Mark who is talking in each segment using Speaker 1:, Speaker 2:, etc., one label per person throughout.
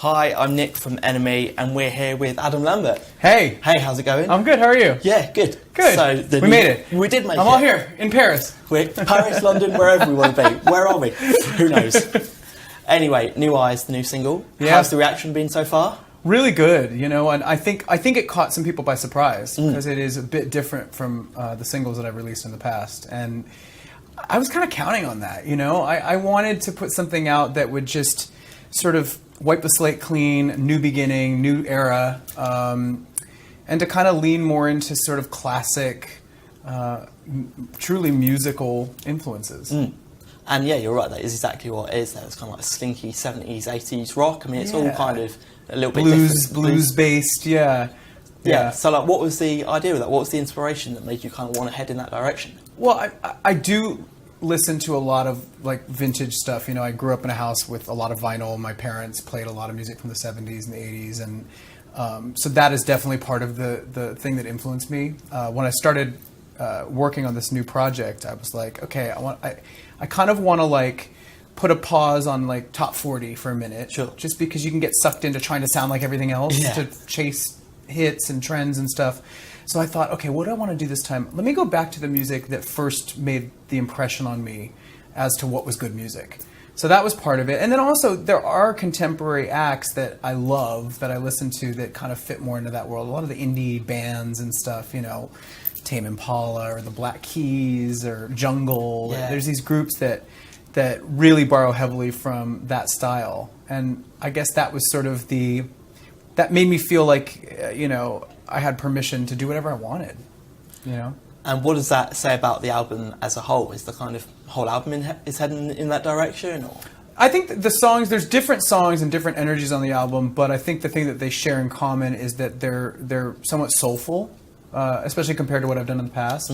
Speaker 1: Hi, I'm Nick from NME, and we're here with Adam Lambert.
Speaker 2: Hey.
Speaker 1: Hey, how's it going?
Speaker 2: I'm good, how are you?
Speaker 1: Yeah, good.
Speaker 2: Good.
Speaker 1: So
Speaker 2: we made it.
Speaker 1: We did make it.
Speaker 2: I'm all here, in Paris.
Speaker 1: We're Paris, London, wherever we want to be. Where are we? Who knows? Anyway, New Eyes, the new single.
Speaker 2: Yeah.
Speaker 1: How's the reaction been so far?
Speaker 2: Really good, you know, and I think it caught some people by surprise because it is a bit different from the singles that I've released in the past. And I was kind of counting on that, you know. I wanted to put something out that would just sort of wipe the slate clean, new beginning, new era, and to kind of lean more into sort of classic, truly musical influences.
Speaker 1: And yeah, you're right, that is exactly what it is. It's kind of like slinky 70s, 80s rock. I mean, it's all kind of a little bit different.
Speaker 2: Blues-based, yeah.
Speaker 1: So like, what was the idea with that? What was the inspiration that made you kind of want to head in that direction?
Speaker 2: Well, I do listen to a lot of like vintage stuff. You know, I grew up in a house with a lot of vinyl. My parents played a lot of music from the 70s and the 80s, and so that is definitely part of the thing that influenced me. When I started working on this new project, I was like, okay, I kind of want to like put a pause on like top 40 for a minute,
Speaker 1: Sure.
Speaker 2: just because you can get sucked into trying to sound like everything else to chase hits and trends and stuff. So I thought, okay, what do I want to do this time? Let me go back to the music that first made the impression on me as to what was good music. So that was part of it. And then also there are contemporary acts that I love, that I listen to, that kind of fit more into that world. A lot of the indie bands and stuff, you know, Tame Impala or the Black Keys or Jungle.
Speaker 1: Yeah.
Speaker 2: There's these groups that really borrow heavily from that style. And I guess that was sort of that made me feel like, you know, I had permission to do whatever I wanted, you know?
Speaker 1: And what does that say about the album as a whole? Is the kind of whole album is heading in that direction? Or?
Speaker 2: I think the songs, there's different songs and different energies on the album, but I think the thing that they share in common is that they're somewhat soulful, especially compared to what I've done in the past.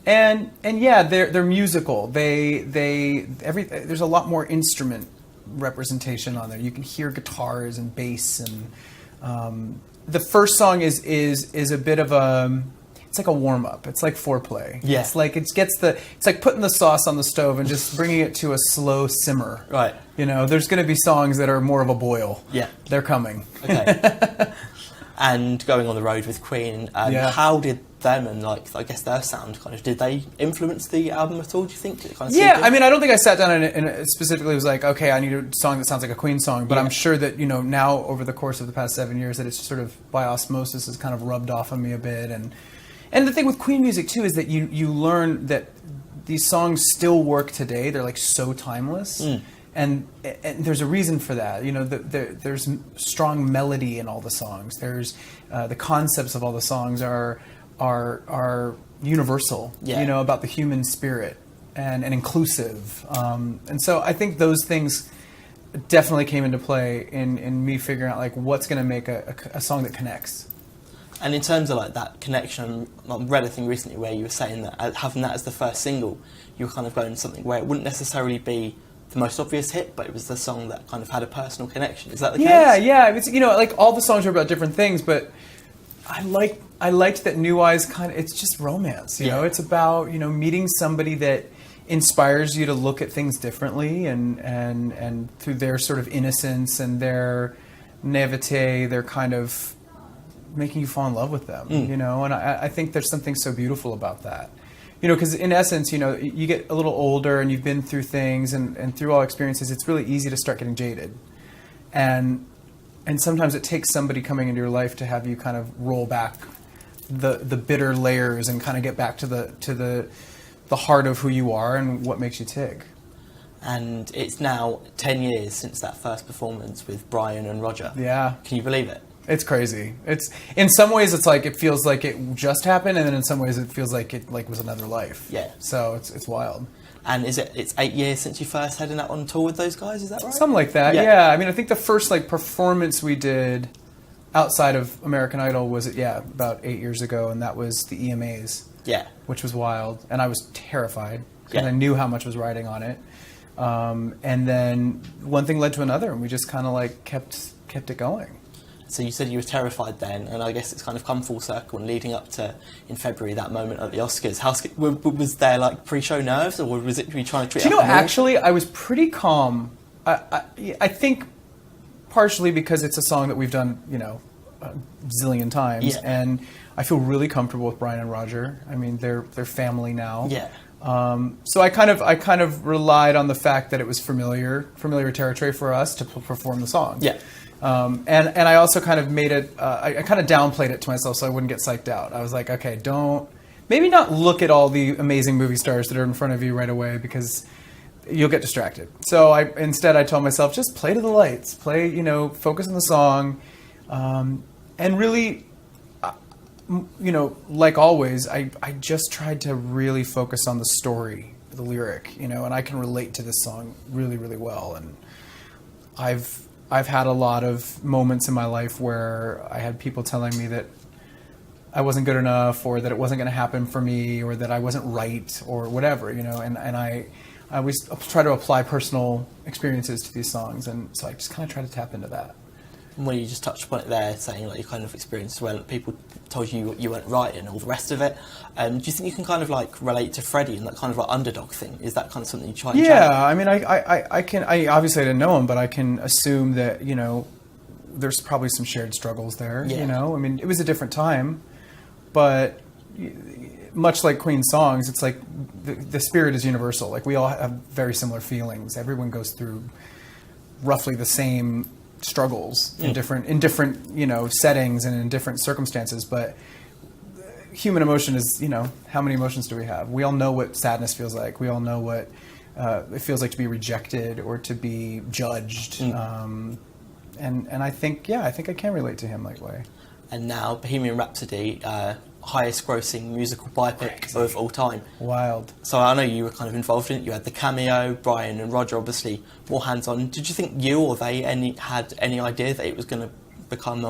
Speaker 2: And yeah, they're musical. There's a lot more instrument representation on there. You can hear guitars and bass, and the first song is a bit of it's like a warm up. It's like foreplay.
Speaker 1: Yeah.
Speaker 2: It's like it's like putting the sauce on the stove and just bringing it to a slow simmer.
Speaker 1: Right.
Speaker 2: You know, there's going to be songs that are more of a boil.
Speaker 1: Yeah.
Speaker 2: They're coming.
Speaker 1: Okay. And going on the road with Queen, how did them and like I guess their sound did they influence the album at all? Do you think? Did it kind of
Speaker 2: I mean, I don't think I sat down and specifically was like, okay, I need a song that sounds like a Queen song. But I'm sure that, you know, now over the course of the past 7 years, that it's sort of by osmosis has kind of rubbed off on me a bit. And the thing with Queen music too is that you learn that these songs still work today. They're like so timeless. And there's a reason for that. You know, there's strong melody in all the songs. There's the concepts of all the songs are universal.
Speaker 1: Yeah.
Speaker 2: You know, about the human spirit and inclusive. And so I think those things definitely came into play in me figuring out like what's going to make a song that connects.
Speaker 1: And in terms of like that connection, I read a thing recently where you were saying that having that as the first single, you were kind of going to something where it wouldn't necessarily be the most obvious hit, but it was the song that kind of had a personal connection. Is that the case?
Speaker 2: Yeah. It's, you know, like all the songs are about different things, but I liked that New Eyes it's just romance. You know, it's about, you know, meeting somebody that inspires you to look at things differently, and through their sort of innocence and their naivete, they're kind of making you fall in love with them. You know, and I think there's something so beautiful about that. You know, because in essence, you know, you get a little older and you've been through things and through all experiences, it's really easy to start getting jaded. And sometimes it takes somebody coming into your life to have you kind of roll back the bitter layers and kind of get back to the heart of who you are and what makes you tick. And
Speaker 1: it's now 10 years since that first performance with Brian and Roger.
Speaker 2: Yeah.
Speaker 1: Can you believe it?
Speaker 2: It's crazy. It's in some ways it's like it feels like it just happened, and then in some ways it feels like it was another life.
Speaker 1: Yeah.
Speaker 2: So it's wild.
Speaker 1: And it's 8 years since you first heading out on tour with those guys, is that right?
Speaker 2: Something like that, yeah. I mean, I think the first like performance we did outside of American Idol was about 8 years ago, and that was the EMAs.
Speaker 1: Yeah.
Speaker 2: Which was wild, and I was terrified because I knew how much was riding on it. And then one thing led to another, and we just kind of like kept it going.
Speaker 1: So you said you were terrified then, and I guess it's kind of come full circle and leading up to, in February, that moment at the Oscars. Was there like pre-show nerves, or was it, were you trying to treat it?
Speaker 2: Do you know, actually, I was pretty calm. I think partially because it's a song that we've done, a zillion times,
Speaker 1: Yeah.
Speaker 2: and I feel really comfortable with Brian and Roger. I mean, they're family now.
Speaker 1: Yeah.
Speaker 2: So I kind of relied on the fact that it was familiar territory for us to perform the song.
Speaker 1: Yeah.
Speaker 2: And I also kind of made it. I kind of downplayed it to myself so I wouldn't get psyched out. I was like, okay, maybe not look at all the amazing movie stars that are in front of you right away because you'll get distracted. So instead I told myself, just play to the lights, focus on the song, and really. Like always, I just tried to really focus on the story, the lyric, and I can relate to this song really, really well. And I've had a lot of moments in my life where I had people telling me that I wasn't good enough, or that it wasn't going to happen for me, or that I wasn't right, or whatever, and I always try to apply personal experiences to these songs, and so I just kind of try to tap into that.
Speaker 1: Well, you just touched upon it there, saying like your kind of experience when people told you you weren't right and all the rest of it. Do you think you can kind of like relate to Freddie and that kind of like underdog thing? Is that kind of something you try and channel?
Speaker 2: I mean, I can. I obviously didn't know him, but I can assume that there's probably some shared struggles there.
Speaker 1: Yeah.
Speaker 2: I mean, it was a different time, but much like Queen songs, it's like the spirit is universal. Like we all have very similar feelings. Everyone goes through roughly the same struggles in different settings and in different circumstances, but human emotion is how many emotions do we have? We all know what sadness feels like. We all know what it feels like to be rejected or to be judged. And I think I can relate to him that way.
Speaker 1: And now Bohemian Rhapsody, highest grossing musical biopic of all time.
Speaker 2: Wild.
Speaker 1: So I know you were kind of involved in it. You had the cameo, Brian and Roger obviously more hands-on. Did you think you or they had any idea that it was going to become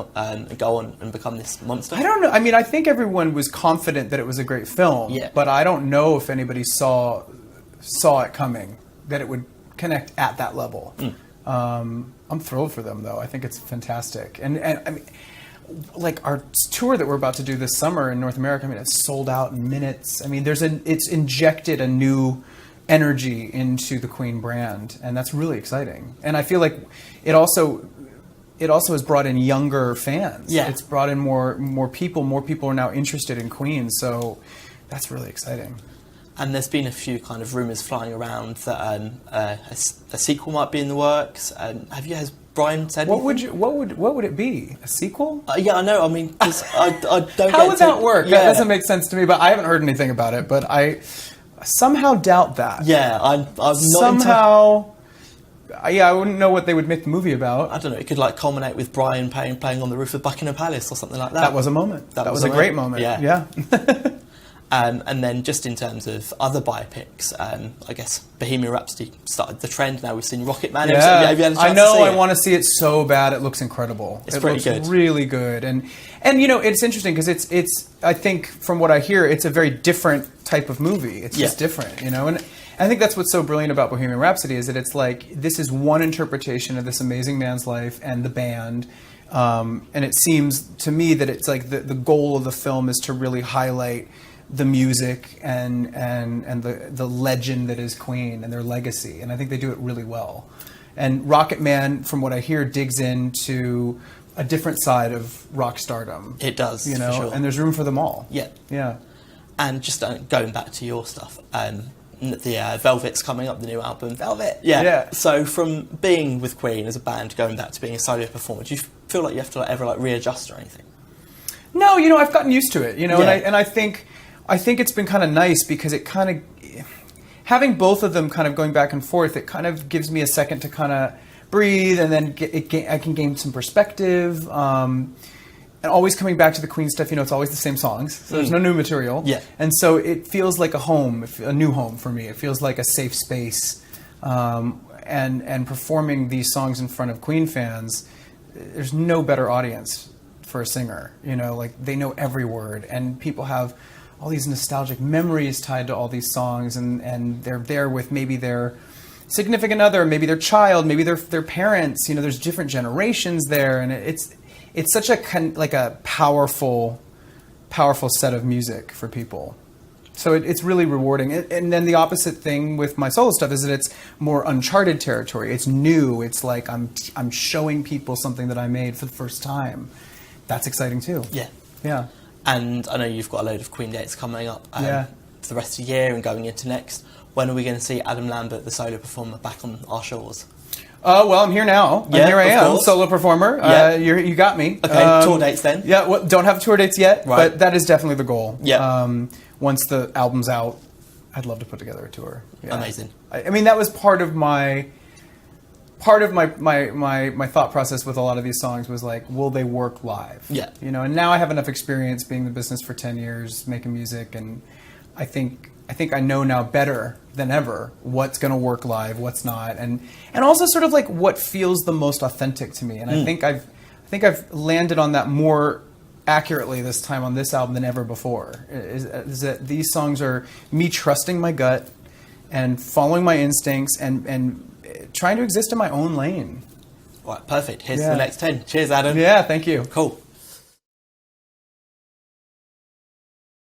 Speaker 1: go on and become this monster?
Speaker 2: I don't know. I mean, I think everyone was confident that it was a great film, but I don't know if anybody saw it coming, that it would connect at that level. I'm thrilled for them, though. I think it's fantastic. And I mean, like our tour that we're about to do this summer in North America, I mean, it's sold out in minutes. I mean, it's injected a new energy into the Queen brand, and that's really exciting. And I feel like it also has brought in younger fans.
Speaker 1: Yeah.
Speaker 2: It's brought in more people. More people are now interested in Queen, so that's really exciting.
Speaker 1: And there's been a few kind of rumours flying around that a sequel might be in the works. Has Brian said anything?
Speaker 2: What would it be? A sequel?
Speaker 1: Yeah, I know. I mean, 'cause I don't.
Speaker 2: How would that work?
Speaker 1: Yeah.
Speaker 2: That doesn't make sense to me. But I haven't heard anything about it. But I somehow doubt that.
Speaker 1: Yeah, I'm not
Speaker 2: somehow. I wouldn't know what they would make the movie about.
Speaker 1: I don't know. It could like culminate with Brian playing on the roof of Buckingham Palace or something like that.
Speaker 2: That was a moment. That was a great moment.
Speaker 1: Yeah. And then just in terms of other biopics, I guess Bohemian Rhapsody started the trend. Now we've seen Rocket Man.
Speaker 2: Yeah,
Speaker 1: have you had a chance
Speaker 2: I know.
Speaker 1: to see
Speaker 2: I want to see it so bad. It looks incredible.
Speaker 1: It's pretty good.
Speaker 2: Really good. And it's interesting because it's. I think from what I hear, it's a very different type of movie. It's just different, And I think that's what's so brilliant about Bohemian Rhapsody is that it's like this is one interpretation of this amazing man's life and the band. And it seems to me that it's like the goal of the film is to really highlight the music and the legend that is Queen and their legacy, and I think they do it really well. And Rocket Man, from what I hear, digs into a different side of rock stardom.
Speaker 1: It does,
Speaker 2: for
Speaker 1: sure.
Speaker 2: And there's room for them all.
Speaker 1: Yeah. And just going back to your stuff, the Velvet's coming up, the new album.
Speaker 2: Velvet.
Speaker 1: Yeah. So from being with Queen as a band, going back to being a solo performer, do you feel like you have to ever readjust or anything?
Speaker 2: No, I've gotten used to it. And I think it's been kind of nice because it kind of, having both of them kind of going back and forth, it kind of gives me a second to kind of breathe, and then I can gain some perspective. And always coming back to the Queen stuff, it's always the same songs, so there's no new material.
Speaker 1: Yeah.
Speaker 2: And so it feels like a new home for me. It feels like a safe space. And performing these songs in front of Queen fans, there's no better audience for a singer. Like they know every word, and people have all these nostalgic memories tied to all these songs, and they're there with maybe their significant other, maybe their child, maybe their parents. There's different generations there, and it's such a powerful set of music for people. So it's really rewarding. And then the opposite thing with my solo stuff is that it's more uncharted territory. It's new. It's like I'm showing people something that I made for the first time. That's exciting too.
Speaker 1: Yeah.
Speaker 2: Yeah.
Speaker 1: And I know you've got a load of Queen dates coming up
Speaker 2: Yeah.
Speaker 1: for the rest of the year and going into next. When are we going to see Adam Lambert, the solo performer, back on our shores?
Speaker 2: Well, I'm here now.
Speaker 1: Yeah,
Speaker 2: Here I
Speaker 1: of
Speaker 2: am,
Speaker 1: course.
Speaker 2: solo performer.
Speaker 1: Yeah.
Speaker 2: You got me.
Speaker 1: Okay, tour dates then?
Speaker 2: Yeah, well, don't have tour dates yet,
Speaker 1: Right.
Speaker 2: but that is definitely the goal.
Speaker 1: Yeah.
Speaker 2: Once the album's out, I'd love to put together a tour. Yeah.
Speaker 1: Amazing.
Speaker 2: I mean, that was part of my thought process with a lot of these songs was like, will they work live?
Speaker 1: Yeah.
Speaker 2: You know, and now I have enough experience being in the business for 10 years, making music, and I think I know now better than ever what's going to work live, what's not, and also sort of like what feels the most authentic to me. And I think I've landed on that more accurately this time on this album than ever before. Is that these songs are me trusting my gut and following my instincts and trying to exist in my own lane.
Speaker 1: Right, perfect. Here's
Speaker 2: Yeah.
Speaker 1: the next 10. Cheers, Adam.
Speaker 2: Yeah, thank you.
Speaker 1: Cool.